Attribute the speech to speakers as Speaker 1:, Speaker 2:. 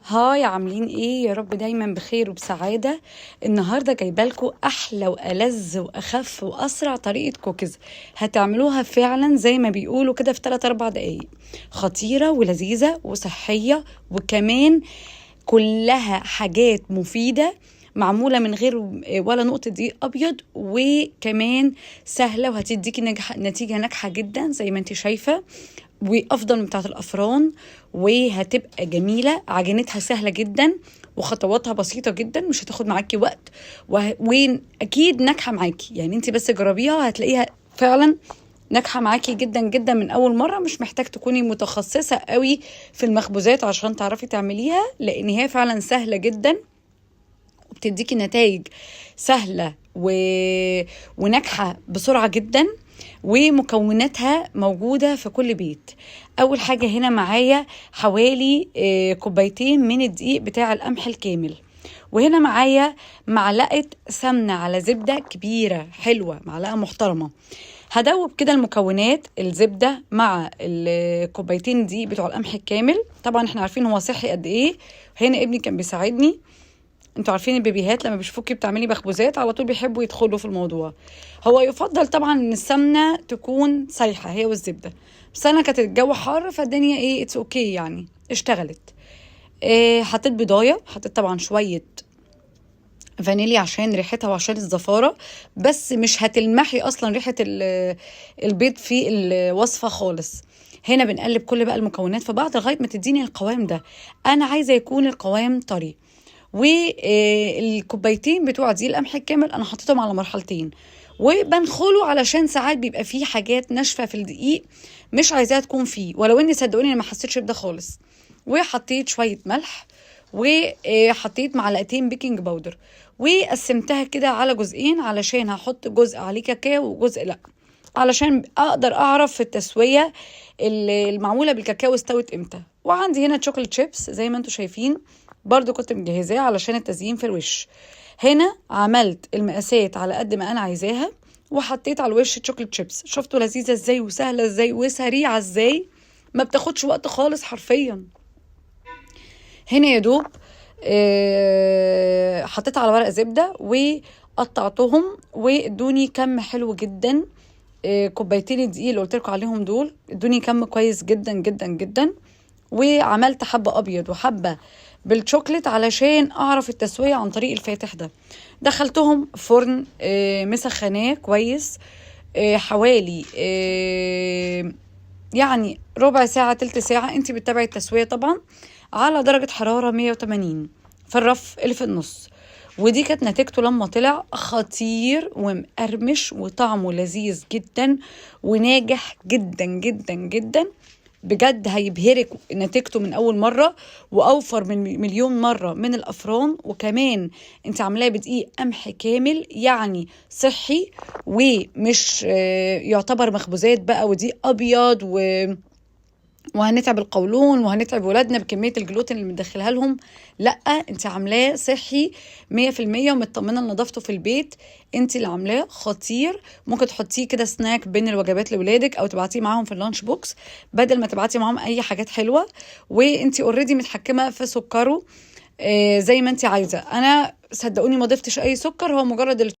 Speaker 1: هاي، عاملين ايه؟ يا رب دايما بخير وبسعادة. النهاردة جايبالكوا احلى والذ واخف واسرع طريقة كوكيز هتعملوها فعلا زي ما بيقولوا كده في 3-4 دقايق. خطيرة ولذيذة وصحية، وكمان كلها حاجات مفيدة، معمولة من غير ولا نقطة دقيق أبيض، وكمان سهلة وهتديكي نتيجة ناجحة جدا زي ما انت شايفة، وأفضل من بتاعة الأفران، وهتبقى جميلة. عجينتها سهلة جدا وخطواتها بسيطة جدا، مش هتاخد معاكي وقت، وأكيد ناجحة معاكي. يعني انت بس جربيها هتلاقيها فعلا ناجحة معاكي جدا جدا من أول مرة. مش محتاج تكوني متخصصة قوي في المخبوزات عشان تعرفي تعمليها، لأن هي فعلا سهلة جدا وبتديكي نتائج سهلة وناجحة بسرعة جدا، ومكوناتها موجودة في كل بيت. أول حاجة هنا معايا حوالي كوبايتين من الدقيق بتاع القمح الكامل، وهنا معايا معلقة سمنة على زبدة كبيرة حلوة، معلقة محترمة. هدوب كده المكونات، الزبدة مع الكوبايتين دي بتوع القمح الكامل. طبعا احنا عارفين هو صحي قد ايه، هنا ابني كان بيساعدني. انتوا عارفين البيبيهات لما بيشوفوكي بتعملي مخبوزات على طول بيحبوا يدخلوا في الموضوع. هو يفضل طبعا ان السمنة تكون سايحة هي والزبدة، بس انا كانت الجو حار فالدنيا ايه اتس اوكي يعني اشتغلت. حطيت بيضاية، حطيت طبعا شوية فانيليا عشان ريحتها وعشان الزفارة، بس مش هتلمحي اصلا ريحة البيض في الوصفة خالص. هنا بنقلب كل بقى المكونات في بعض لغاية ما تديني القوام ده. انا عايزة يكون القوام طري، والكوبايتين بتوع دي القمح الكامل انا حطيتهم على مرحلتين، وبنخله علشان ساعات بيبقى فيه حاجات ناشفه في الدقيق مش عايزاها تكون فيه، ولو اني صدقوني انا ما حسيتش بده خالص. وحطيت شويه ملح، وحطيت معلقتين بيكنج باودر، وقسمتها كده على جزئين علشان هحط جزء عليه كاكاو وجزء لا، علشان اقدر اعرف في التسويه المعموله بالكاكاو استوت امتى. وعندي هنا شوكولات شيبس زي ما انتم شايفين، برضو كنت مجهزاه علشان التزيين في الوش. هنا عملت المقاسات على قد ما انا عايزاها، وحطيت على الوش شوكولات شيبس. شفتوا لذيذه ازاي وسهله ازاي وسريعه ازاي، ما بتاخدش وقت خالص حرفيا. هنا يا دوب حطيت على ورق زبده وقطعتهم، وادوني كم حلو جدا. كوبايتين الدقيق اللي قلت لكم عليهم دول ادوني كم كويس جدا جدا جدا. وعملت حبة أبيض وحبة بالشوكليت علشان أعرف التسوية عن طريق الفاتح ده. دخلتهم فرن مسخناه كويس حوالي يعني ربع ساعة تلت ساعة، انتي بتتابعي التسوية طبعا على درجة حرارة 180 في الرف اللي في النص. ودي كانت نتيجته لما طلع خطير ومقرمش وطعمه لذيذ جدا وناجح جدا جدا جدا. بجد هيبهرك نتيجته من اول مره، واوفر من مليون مره من الافران. وكمان انت عاملاه بدقيق قمح كامل، يعني صحي ومش يعتبر مخبوزات بقى ودقيق ابيض وهنتعب القولون وهنتعب ولادنا بكميه الجلوتين اللي مدخلها لهم. لا، انت عاملاه صحي 100% ومطمنه لنظافته في البيت. انت اللي عاملاه خطير. ممكن تحطيه كده سناك بين الوجبات لاولادك، او تبعتيه معاهم في اللانش بوكس بدل ما تبعتي معاهم اي حاجات حلوه. وانت اوريدي متحكمه في سكره زي ما انت عايزه. انا صدقوني ما ضفتش اي سكر، هو مجرد